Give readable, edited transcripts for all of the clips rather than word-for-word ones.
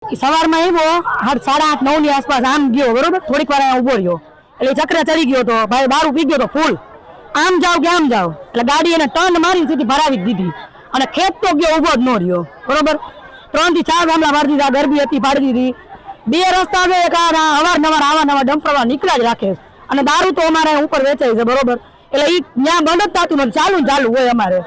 સવારમાં આવ્યો 8:30 9 ની આસપાસ આમ ગયો બરોબર થોડીક વાર ઉભો રહ્યો એટલે ચક્ર ચડી ગયો તો ભાઈ દારૂ પી ગયો તો ફૂલ આમ જાવ કે આમ જાવ એટલે ગાડી એને ટર્ન મારી સીધી ભરાવી દીધી અને ખેત તો ગયો ઉભો જ ન રહ્યો બરોબર 3 થી 4 ગામડા મારી દીધા ગરબી હતી પાડી દીધી બે રસ્તા છે એક અવારનવાર આવા ડમ્પરવા નીકળ્યા જ રાખે અને દારૂ તો અમારે ઉપર વેચાય છે બરોબર એટલે ઈ ત્યાં બંધ જ થતું નથી ચાલુ હોય અમારે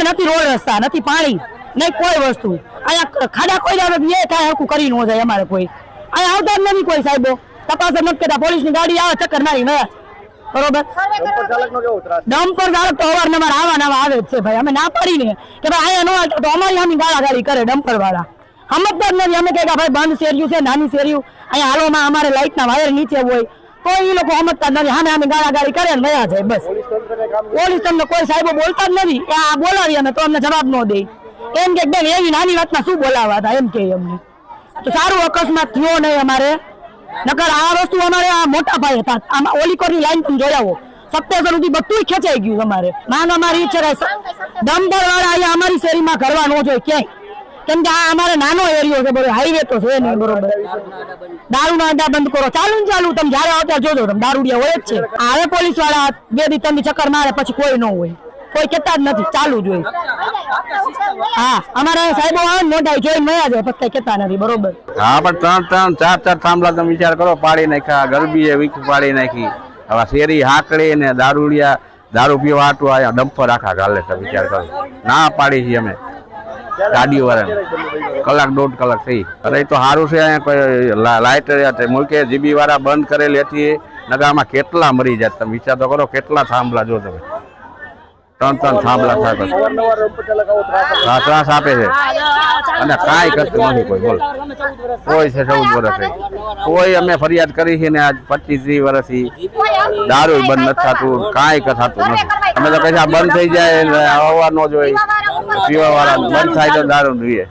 નથી રોડ રસ્તા નથી પાણી નહીં કોઈ વસ્તુ અહીંયા ખાડા કોઈ આવે એ કાંઈ હરકું કરી ન જાય અમારે કોઈ અહીંયા આવતા જ નથી કોઈ સાહેબો તપાસ નથી કરતા પોલીસની ગાડી આવે ચક્કર મારી નયા બરોબર ડમ્પર ચાલક તો અવારનવાર આવા આવે જ છે ભાઈ અમે ના પાડીને કે ભાઈ અહીંયા ન તો અમારી સામે ગાળાગાળી કરે ડમ્પર વાળા સમજતા જ નથી અમે કહે ભાઈ બંધ શેર્યું છે નાની શેર્યું અહીંયા હાલોમાં અમારે લાઈટના વાયર નીચે હોય તો એ લોકો સમજતા નથી સામે ગાળાગાળી કરે ને વયા જાય બસ પોલીસ તમને કોઈ સાહેબો બોલતા જ નથી આ બોલાવી અમે તો અમને જવાબ ન દે એમ કે બેન એવી નાની વાતમાં શું બોલાવા હતા એમ કે અમને તો સારું અકસ્માત થયો નહીં અમારે નકર આ વસ્તુ અમારે આ મોટા ભાઈ હતા આમાં ઓલીકોરની લાઈન તમે જોયાવો 17 સુધી બધું ખેંચાઈ ગયું અમારે માંગ અમારી ઈચ્છા ડમ્પર વાળા અહીંયા અમારી શેરીમાં કરવા ન જોઈએ ક્યાંય કેમ કે આ અમારે નાનો એરિયો છે બરોબર હાઈવે તો છે નહીં બરોબર દારૂના અડ્ડા બંધ કરો ચાલુ તમે જયારે આવતા જોજો તમે દારૂડિયા હોય જ છે હવે પોલીસ વાળા 2 થી 3 દી ચક્કર મારે પછી કોઈ ન હોય કોઈ કેતા જ નથી ચાલુ જ હોય હા અમારે સાહેબો આવે મોટા જોઈને મયા જાય પછી કેતા નથી બરોબર હા પણ 3 4 થાંભલા તમે વિચાર કરો પાડી નાખ્યા ગરબીએ વીક પાડી નાખી હવે શેરી હાકડી ને દારૂડિયા દારૂ પીવા હાટું આયા ડમ્પર આખા ગાલે તમે વિચાર કરો ના પાડી છીએ અમે ગાડીઓ વાળા કલાક 1.5 કલાક થઈ અરે તો સારું છે અહીંયા કોઈ લાઇટ મૂકે જીબી વાળા બંધ કરેલી હતી નગામાં કેટલા મરી જાય તમે વિચાર તો કરો કેટલા થાંભલા જો તમે 3 થાંભલા થાય ત્રાસ આપે છે અને કાંઈ કરતું નથી કોઈ બોલ કોઈ છે 14 વર્ષ કોઈ અમે ફરિયાદ કરી છે ને આજ 25-30 વર્ષથી દારૂ બંધ નથી થતું કાંઈ થતું નથી અમે તો કહે બંધ થઈ જાય આવવા ન જોઈએ પીવા વાળા બંધ થાય તો દારૂ જોઈએ